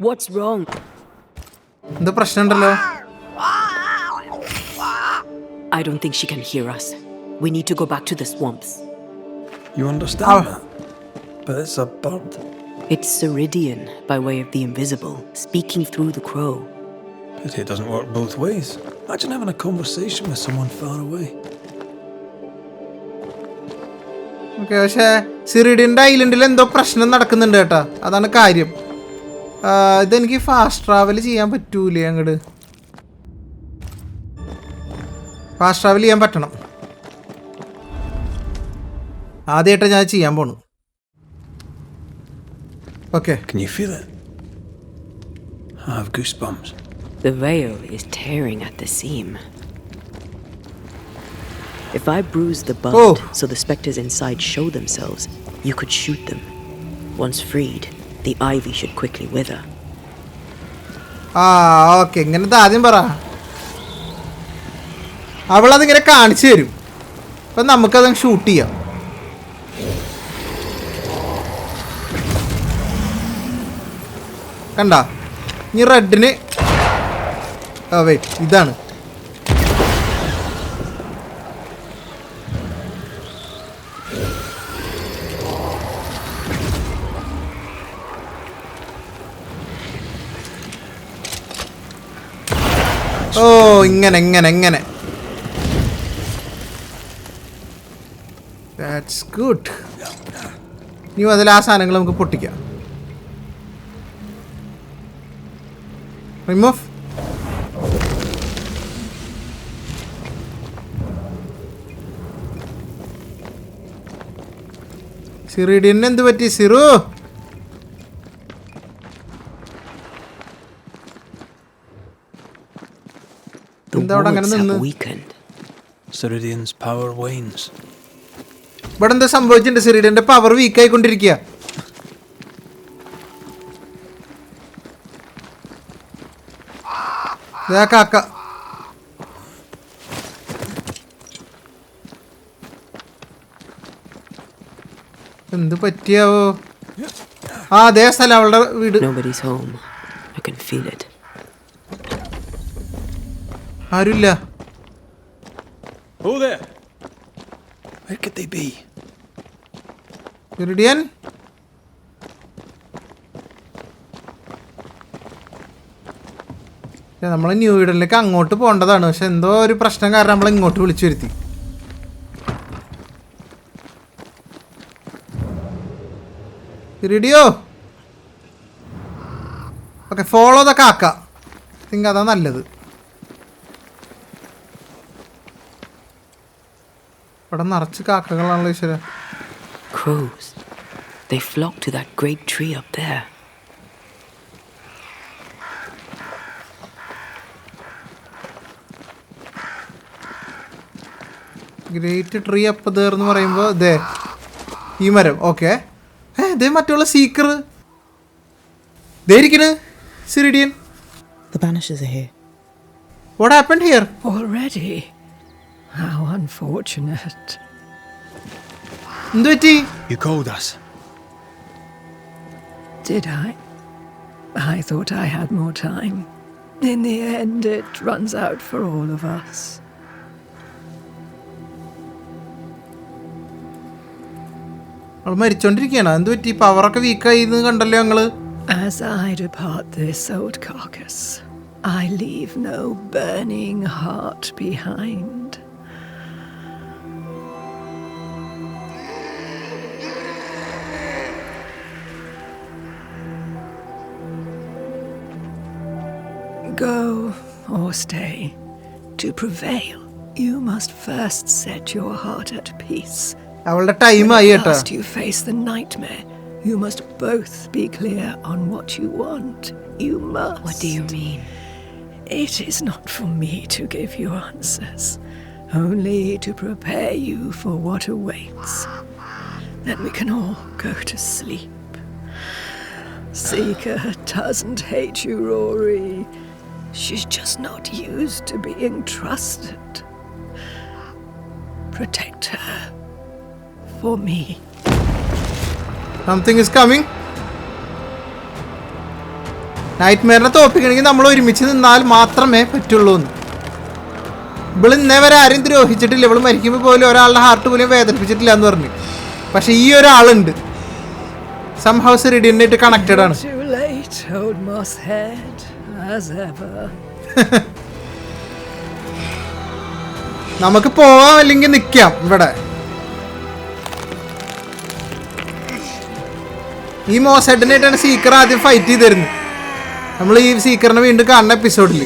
what's wrong? എന്താ പ്രശ്നമുണ്ടല്ലോ? I don't think she can hear us. We need to go back to the swamps. You understand that? But it's a bird. It's Ceridian, by way of the invisible, speaking through the crow. Pity it doesn't work both ways. Imagine having a conversation with someone far away. Okay, പക്ഷേ സിറിഡിയൻ്റെ ഐലൻഡിൽ എന്തോ പ്രശ്നം നടക്കുന്നുണ്ട് കേട്ടോ, അതാണ് കാര്യം. ഇതെനിക്ക് fast travel ചെയ്യാൻ പറ്റൂലേ? അങ്ങോട്ട് ഫാസ്റ്റ് ട്രാവൽ ചെയ്യാൻ പറ്റണം. ആദ്യമായിട്ടാണ് ഞാൻ ചെയ്യാൻ പോണു. Okay, Can you feel it? I have goosebumps. The veil is tearing at the seam. If I bruise the bud so the specters inside show themselves, you could shoot them. Once freed, the ivy should quickly wither. Okay, ഇങ്ങനത്തെ ആദ്യം പറ. അവളതിങ്ങനെ കാണിച്ചു തരും, അപ്പം നമുക്കത് shoot ചെയ്യാം. കണ്ട, ഇനി റെഡിന് വെയിറ്റ്, ഇതാണ് ഇങ്ങനെ ഇങ്ങനെ ഇങ്ങനെ. That's good. ഇനി അതിൽ ആ സാധനങ്ങൾ നമുക്ക് പൊട്ടിക്കാം. റിമൂവ്. സിറിഡിയന് എന്ത് പറ്റി? സിറു The walls have weakened. Ceridian's power wanes. ഇവിടെ എന്താ സംഭവിച്ചിട്ടുണ്ട്? സിറിഡിയന്റെ പവർ വീക്ക് ആയിക്കൊണ്ടിരിക്കുക. കാക്ക എന്ത് പറ്റിയാവോ? ആ അതേ സ്ഥലം അവളുടെ വീട്. Nobody's home. I can feel it. ആരുമില്ല. Who there? Where could they be? സിറിഡിയൻ നമ്മൾ ന്യൂ ഈഡനിലേക്ക് അങ്ങോട്ട് പോകേണ്ടതാണ്. പക്ഷെ എന്തോ ഒരു പ്രശ്നം കാരണം നമ്മൾ ഇങ്ങോട്ട് വിളിച്ചു വരുത്തി. റെഡിയോ? ഓക്കെ, ഫോളോ ദ കാക്ക. തിങ്ക് അതാ നല്ലത്. ഇവിടെ നിറച്ച് കാക്കകളാണല്ലോ ഈശ്വര. Crows. They flock to that great tree up there. Great tree up there എന്ന് പറയുമ്പോൾ ദേ ഈ മരം. ഓക്കെ, ദേ മറ്റുള്ള സീക്കർ ദേ ഇരിക്കണ്. സിറിഡിയൻ. The Banishers are here. What happened here? Already? How unfortunate. എന്ത് പറ്റി? You called us. Did I? I thought I had more time. In the end, it runs out for all of us. അവൾ മരിച്ചോണ്ടിരിക്കുകയാണ്. എന്ത് പറ്റി? പവറൊക്കെ വീക്കായി എന്ന് കണ്ടല്ലോ ഞങ്ങള്. As I depart this old carcass, I leave no burning heart behind. Go or stay. To prevail, you must first set your heart at peace. അവളുടെ time ആയി കേട്ടോ. Last you face the nightmare, you must both be clear on what you want. You must. What do you mean? It is not for me to give you answers, only to prepare you for what awaits. Then we can all go to sleep. Seeker doesn't hate you, Rory. She's just not used to being trusted. Protect her. For me. Something is coming. നൈറ്റ്മെയറിനെ തോപ്പിക്കണമെങ്കിൽ നമ്മൾ ഒരുമിച്ച് നിന്നാൽ മാത്രമേ പറ്റുള്ളൂ. ഇവള് ഇന്നേ വരെ ആരും ദ്രോഹിച്ചിട്ടില്ല. ഇവള് മരിക്കുമ്പോൾ പോലും ഒരാളുടെ ഹാർട്ട് പോലും വേദനിപ്പിച്ചിട്ടില്ല എന്ന് പറഞ്ഞു. പക്ഷെ ഈ ഒരാളുണ്ട്. സംഹൗ സിറിഡിയനായിട്ട് കണക്റ്റഡ് ആണ്. Too late, Old Mosad, as ever. നമുക്ക് പോവാം അല്ലെങ്കിൽ നിൽക്കാം ഇവിടെ. ഈ മോസഡിനായിട്ടാണ് സീക്കർ ആദ്യം ഫൈറ്റ് ചെയ്തിരുന്നത്. നമ്മൾ ഈ സീക്കറിനെ വീണ്ടും കാണുന്ന എപ്പിസോഡിൽ.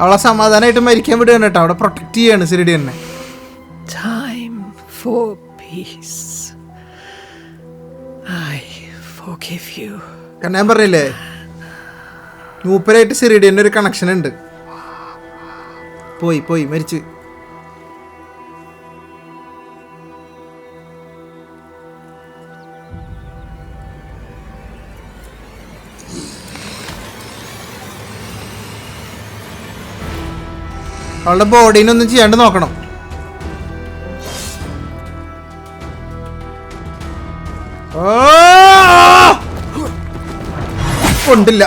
അവളെ സമാധാനമായിട്ട് മരിക്കാൻ വിടുകയാണ് കേട്ടോ. അവിടെ പ്രൊട്ടക്ട് ചെയ്യാണ് സിറിഡിയനെ. Time for peace. I forgive you. കാരണം ഞാൻ പറഞ്ഞില്ലേ, മൂപ്പരായിട്ട് സിറിഡിയൻ്റെ ഒരു കണക്ഷൻ ഉണ്ട്. പോയി മരിച്ച്. അവളുടെ ബോഡീനൊന്നും ചെയ്യാണ്ട് നോക്കണം. കൊണ്ടില്ല.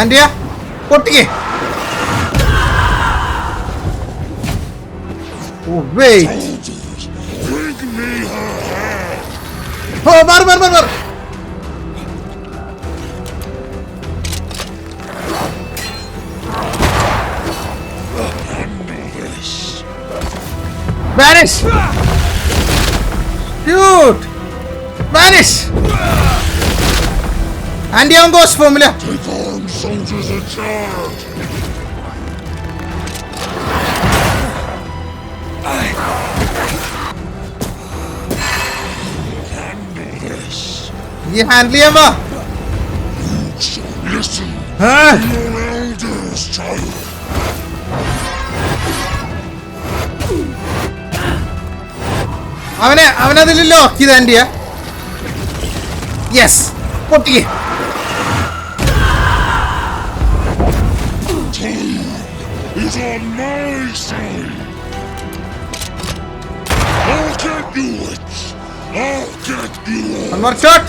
ആന്റിയ പൊട്ടിക്കേ. Oh wait. Oh, mar. Banish! Shoot! Banish! Antea അവൻ ഗോസ്റ്റ് ഫോമില. ഈ ഹാൻഡിൽ ചെയ്യാൻ വാ. അവനതിൽ ലോക്ക് ചെയ്ത് ആന്റിയ. യെസ്, പൊട്ടിക്കേ. One more shot.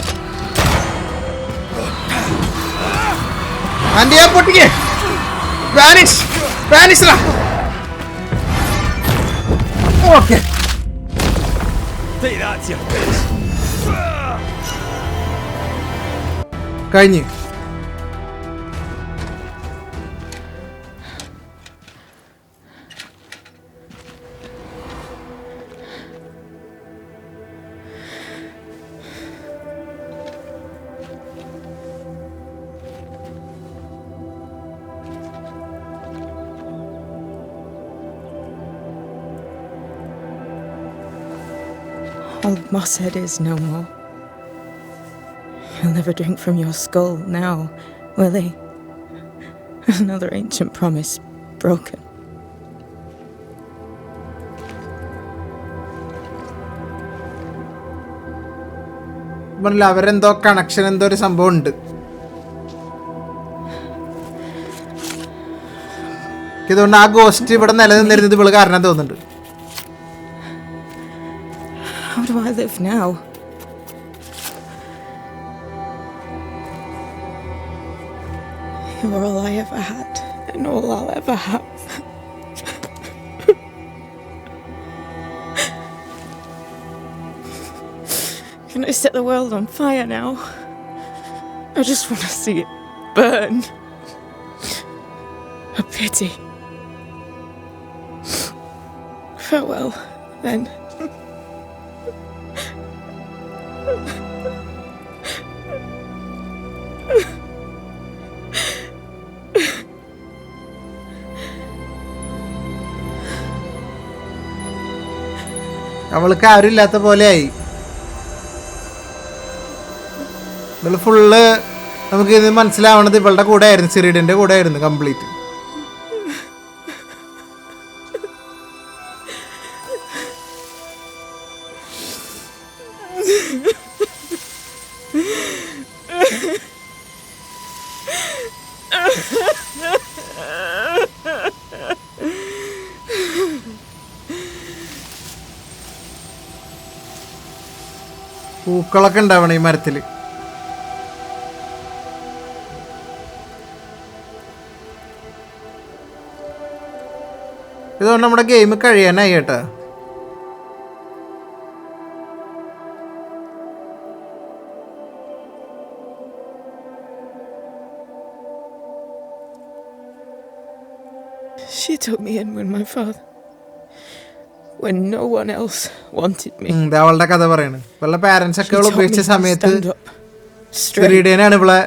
Antea പൊട്ടിക്കേ. Vanish la. Okay. കഴിഞ്ഞ്. Old Mosad is no more. He'll never drink from your skull now, will he? Another ancient promise broken. അവരെന്തോ കണക്ഷൻ, എന്തോ ഒരു സംഭവം ഉണ്ട്. ഇതുകൊണ്ട് ആ ഗോസ്റ്റ് ഇവിടെ നിലനിന്നിരുന്നത് ഇവള് കാരണം തോന്നുന്നുണ്ട്. How do I live now? You're all I ever had, and all I'll ever have. Can I set the world on fire now? I just want to see it burn. A pity. Farewell, then. അവൾക്ക് ആരുമില്ലാത്ത പോലെയായി. ഇവള് full നമുക്ക് ഇത് മനസ്സിലാവണത് ഇവളുടെ കൂടെ ആയിരുന്നു, സിറിഡിന്റെ കൂടെ ആയിരുന്നു കംപ്ലീറ്റ്. പൂക്കളൊക്കെ ഉണ്ടാവണം ഈ മരത്തില്. ഇതുകൊണ്ട് നമ്മുടെ ഗെയിം കഴിയാനായി കേട്ടാ. She took me in when no one else wanted me. അവളുടെ കഥ പറയാണ്. ഇവളുടെ പാരന്റ്സ് ഒക്കെ ഇവളെ ഉപേക്ഷിച്ച സമയത്ത് സ്പിരിഡിയനാണ് ഇവളെ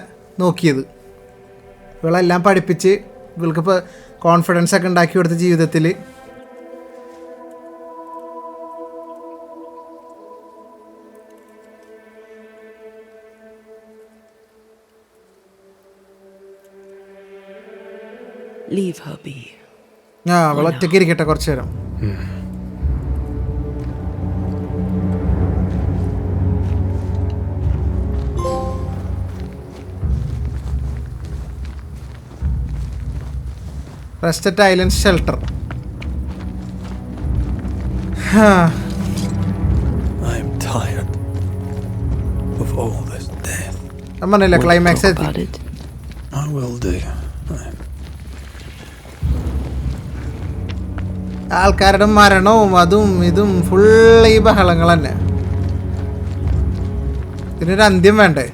നോക്കിയത്. ഇവളെല്ലാം പഠിപ്പിച്ച് ഇവൾക്ക് കോൺഫിഡൻസ് ഒക്കെ ഉണ്ടാക്കി കൊടുത്ത ജീവിതത്തിൽ. Leave her be. അവൾ ഒറ്റയ്ക്ക് ഇരിക്കട്ടെ കുറച്ചു നേരം. Rest at Island Shelter. I'm tired of all this death. I'm gonna climax it. I will do. ആൾക്കാരുടെ മരണവും അതും ഇതും ഫുള്ള് ഈ ബഹളങ്ങൾ തന്നെ. ഇതിനൊരു അന്ത്യം വേണ്ടേ?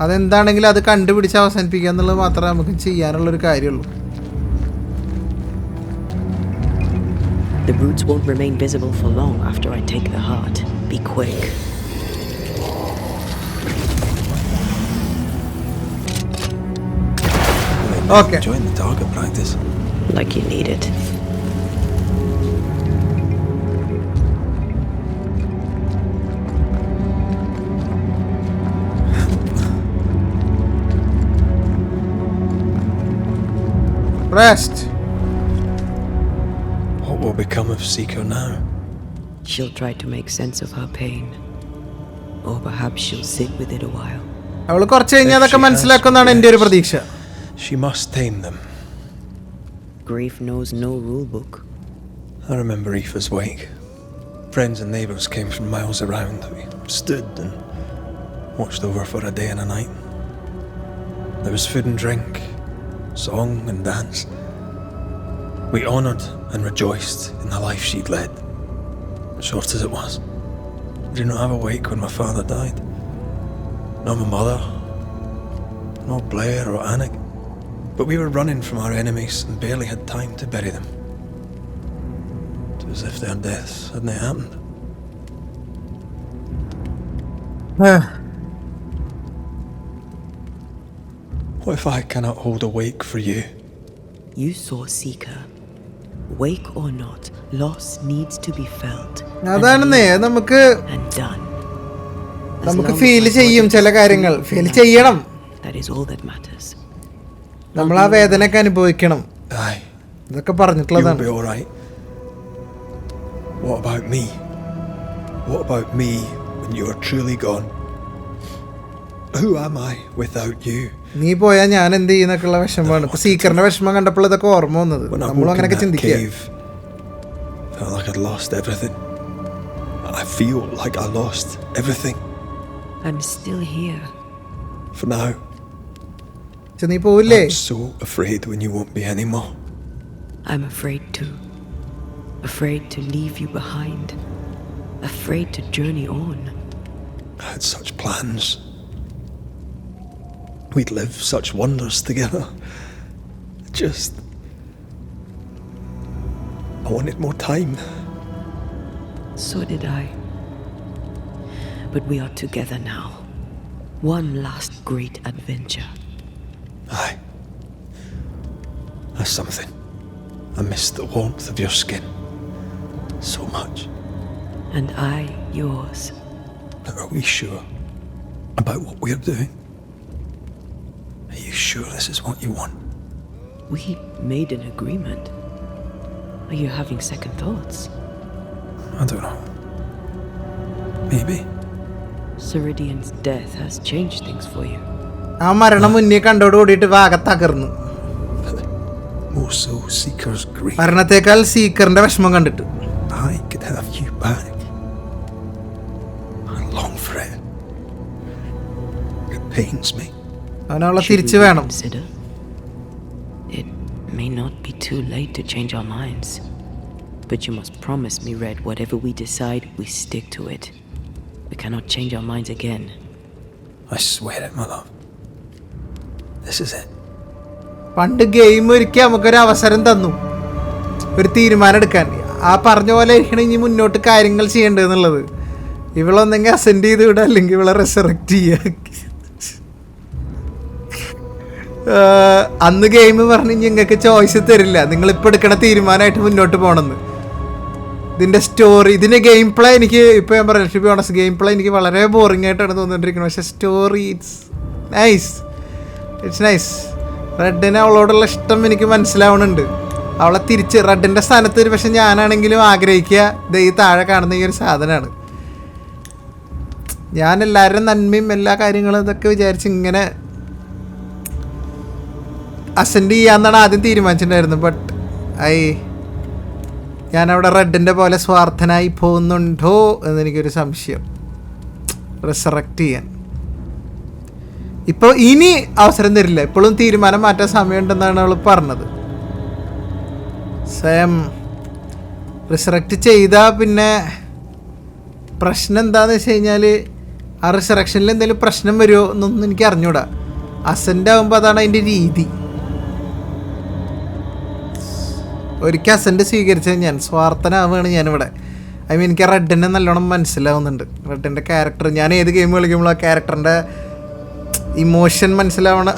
അതെന്താണെങ്കിലും അത് കണ്ടുപിടിച്ച് അവസാനിപ്പിക്കുക എന്നുള്ളത് മാത്രമേ നമുക്ക് ചെയ്യാനുള്ളൊരു കാര്യമുള്ളൂ. The roots won't remain visible for long after I take the heart. Be quick. Okay. Join the target practice. Like you need it. Rest. What will become of Seeker now? She'll try to make sense of her pain. Or perhaps she'll sit with it a while. അവൾ കുറച്ച് കഴിഞ്ഞാൽ അതൊക്കെ മനസ്സിലാക്കുമെന്നാണ് എൻ്റെ ഒരു പ്രതീക്ഷ. She must tame them. Grief knows no rule book. I remember Aoife's wake. Friends and neighbours came from miles around. We stood and watched over for a day and a night. There was food and drink, song and dance. We honoured and rejoiced in the life she'd led, short as it was. I did not have a wake when my father died. Nor my mother, nor Blair or Anik. But we were running from our enemies and barely had time to bury them. It was as if their deaths hadn't happened. What if I cannot hold a wake for you? You saw Seeker. Wake or not, loss needs to be felt. അതാണെന്നേ നമുക്ക് And done. നമുക്ക് feel ചെയ്യും ചില കാര്യങ്ങൾ feel ചെയ്യണം. That is all that matters. നമ്മൾ ആ വേദനയൊക്കെ അനുഭവിക്കണം. Aye. ഇതൊക്കെ പറഞ്ഞിട്ടുള്ളതാണ്. You'll be all right. What about me? What about me when you are truly gone? Who am I without you? നീ പോയാൽ ഞാൻ എന്ത് ചെയ്യുന്നൊക്കെയുള്ള വിഷമമാണ്. ഇപ്പൊ സീക്കറിന്റെ വിഷമം കണ്ടപ്പോൾ ഇതൊക്കെ ഓർമ്മ വന്നത്. നമ്മളും അങ്ങനെയൊക്കെ ചിന്തിക്കുക. Felt like I'd lost everything. I feel like I lost everything. I'm still here. For now. നീ പോവില്ലേ? I'm so afraid when you won't be anymore. I'm afraid too. Afraid to leave you behind. Afraid to journey on. I had such plans. We'd live such wonders together. I wanted more time. So did I. But we are together now. One last great adventure. Aye. That's something. I miss the warmth of your skin so much. And I yours. But are we sure about what we're doing? Are you sure this is what you want? We made an agreement. Are you having second thoughts? I don't know. Maybe. Ceridian's death has changed things for you. ആ മരണം മുന്നേ കണ്ടോട് കൂടിയിട്ട് വാഗ തകർന്നു. More so Seeker's grief. മരണത്തെക്കാൾ സീക്കറിന്റെ വിഷമം കണ്ടിട്ട്. I could have you back. I long for it. It pains me. അവനവളെ തിരിച്ചു വേണം. Consider? It may not be too late to change our minds. But you must promise me, Red, whatever we decide, we stick to it. We cannot change our minds again. I swear it, my love. This is it. പണ്ട് game ഒരുക്കി നമുക്കൊരു അവസരം തന്നു, ഒരു തീരുമാനം എടുക്കാൻ. ആ പറഞ്ഞ പോലെ ആയിരിക്കണം ഇനി മുന്നോട്ട് കാര്യങ്ങൾ ചെയ്യേണ്ടതെന്നുള്ളത്. ഇവളൊന്നെങ്കിൽ അസെൻഡ് ചെയ്ത് വിടുക, അല്ലെങ്കിൽ ഇവളെ റിസറക്റ്റ് ചെയ്യുക. അന്ന് ഗെയിം പറഞ്ഞ് നിങ്ങൾക്ക് ചോയ്സ് തരില്ല, നിങ്ങളിപ്പോൾ എടുക്കണ തീരുമാനമായിട്ട് മുന്നോട്ട് പോകണമെന്ന്. ഇതിൻ്റെ സ്റ്റോറി, ഇതിൻ്റെ ഗെയിം പ്ലേ എനിക്ക് ഇപ്പോൾ ഞാൻ പറയാം, to be honest game play എനിക്ക് വളരെ ബോറിംഗ് ആയിട്ടാണ് തോന്നിക്കൊണ്ടിരിക്കുന്നത്. പക്ഷേ സ്റ്റോറി ഇറ്റ്സ് നൈസ്. റെഡിന് അവളോടുള്ള ഇഷ്ടം എനിക്ക് മനസ്സിലാവുന്നുണ്ട്. അവളെ തിരിച്ച് റെഡിൻ്റെ സ്ഥാനത്ത് ഒരു പക്ഷെ ഞാനാണെങ്കിലും ആഗ്രഹിക്കുക ഈ താഴെ കാണുന്ന ഈ ഒരു സാധനമാണ്. ഞാൻ എല്ലാവരും നന്മയും എല്ലാ കാര്യങ്ങളും ഇതൊക്കെ വിചാരിച്ച് ഇങ്ങനെ അസെൻഡ് ചെയ്യാമെന്നാണ് ആദ്യം തീരുമാനിച്ചിട്ടുണ്ടായിരുന്നു. ബട്ട് ഞാനവിടെ റെഡിൻ്റെ പോലെ സ്വാർത്ഥനായി പോകുന്നുണ്ടോ എന്നെനിക്കൊരു സംശയം. റിസറക്റ്റ് ചെയ്യാൻ ഇപ്പോൾ ഇനി അവസരം തരില്ല, ഇപ്പോഴും തീരുമാനം മാറ്റാൻ സമയമുണ്ടെന്നാണ് അവൾ പറഞ്ഞത്. സ്വയം റിസറക്റ്റ് ചെയ്താൽ പിന്നെ പ്രശ്നം എന്താണെന്ന് വെച്ച് കഴിഞ്ഞാൽ ആ റിസറക്ഷനിൽ എന്തെങ്കിലും പ്രശ്നം വരുമോ എന്നൊന്നും എനിക്ക് അറിഞ്ഞൂടാ. അസെൻ്റ് ആകുമ്പോൾ അതാണ് അതിൻ്റെ രീതി. ഒരിക്കൽ അസെൻ്റ് സ്വീകരിച്ചത് ഞാൻ സ്വാർത്ഥനാവുകയാണ് ഞാനിവിടെ. എനിക്ക് റെഡിനെ നല്ലോണം മനസ്സിലാവുന്നുണ്ട്. റെഡിൻ്റെ ക്യാരക്ടർ, ഞാൻ ഏത് ഗെയിം കളിക്കുമ്പോൾ ആ ക്യാരക്ടറിൻ്റെ ഇമോഷൻ മനസ്സിലാവണം.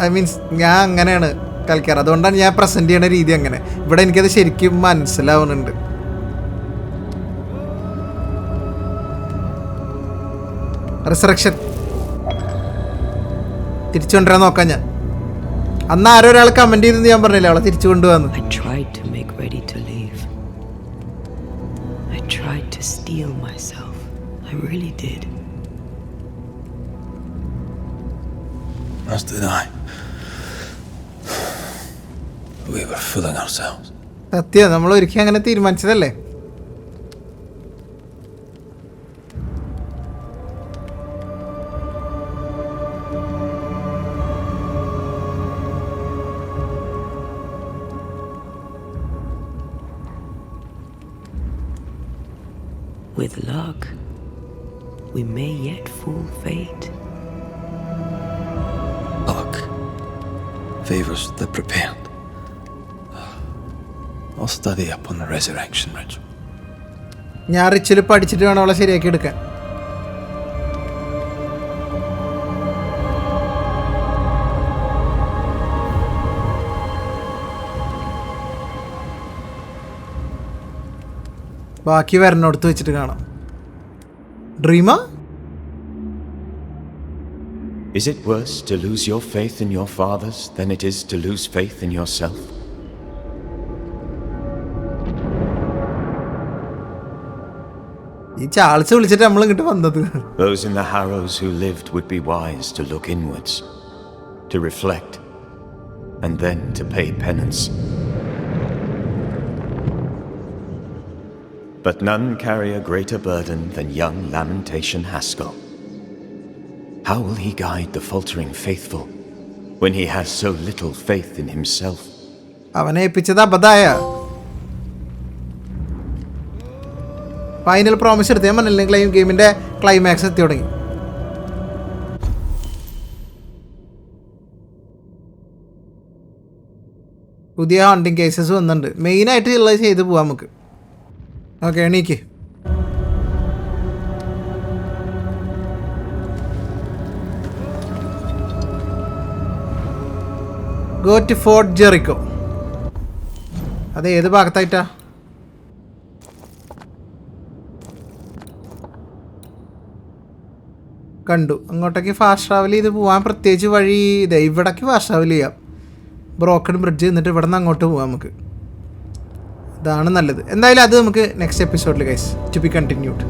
ഞാൻ അങ്ങനെയാണ് കളിക്കാറ്. അതുകൊണ്ടാണ് ഞാൻ പ്രസൻറ്റ് ചെയ്യണ രീതി അങ്ങനെ. ഇവിടെ എനിക്കത് ശരിക്കും മനസ്സിലാവുന്നുണ്ട്. റിസറക്ഷൻ തിരിച്ചു കൊണ്ടുവരാൻ നോക്കാം ഞാൻ. അന്ന് ആരോ ഒരാൾ കമന്റ് ചെയ്തെന്ന് ഞാൻ പറഞ്ഞില്ല, അവളെ തിരിച്ചു കൊണ്ടുവന്നു. I tried to make ready to leave. I tried to steel myself. I really did. As did I. We were fooling ourselves. സത്യം, നമ്മൾ ഒരിക്കലും അങ്ങനെ തീരുമാനിച്ചതല്ലേ. With luck, we may yet fool fate. Luck favors the prepared. I'll study up on the resurrection ritual. ഞാൻ ritual പഠിച്ചിട്ട് വേണം അവളെ ശരിയാക്കി എടുക്കാൻ. ബാക്കി വരണോടത്ത് വെച്ചിട്ട് കാണാം. ഡ്രീമാ? Is it worse to lose your faith in your fathers than it is to lose faith in yourself? ഈ ചാൾസ് വിളിച്ചിട്ട് നമ്മൾ ഇങ്ങോട്ട് വന്നത്. Those in the Harrows who lived would be wise to look inwards, to reflect, and then to pay penance. But none carry a greater burden than young Lamentation Haskell. How will he guide the faltering faithful when he has so little faith in himself? അവനെ ഏൽപ്പിച്ചത് അബദ്ധായ. Final promise എടുത്ത് ഞാൻ പറഞ്ഞില്ലെങ്കിൽ ഗെയിമിന്റെ climax എത്തി തുടങ്ങി. പുതിയ hunting cases വന്നിട്ടുണ്ട്. മെയിനായിട്ട് ഉള്ളത് ചെയ്ത് പോവാം നമുക്ക്. ഓക്കെ, എണീക്ക്. Go to fort Jericho. അത് ഏത് ഭാഗത്തായിട്ടാ? കണ്ടു. അങ്ങോട്ടേക്ക് ഫാസ്റ്റ് ട്രാവൽ ചെയ്ത് പോകാൻ പ്രത്യേകിച്ച് വഴി ഇതേ. ഇവിടേക്ക് ഫാസ്റ്റ് ട്രാവൽ ചെയ്യാം. ബ്രോക്കൺ ബ്രിഡ്ജ് എന്നിട്ട് ഇവിടെ നിന്ന് അങ്ങോട്ട് പോകാം നമുക്ക്. ഇതാണ് നല്ലത്. എന്തായാലും അത് നമുക്ക് നെക്സ്റ്റ് എപ്പിസോഡിൽ ഗൈസ് ടു ബി കണ്ടിന്യൂഡ്.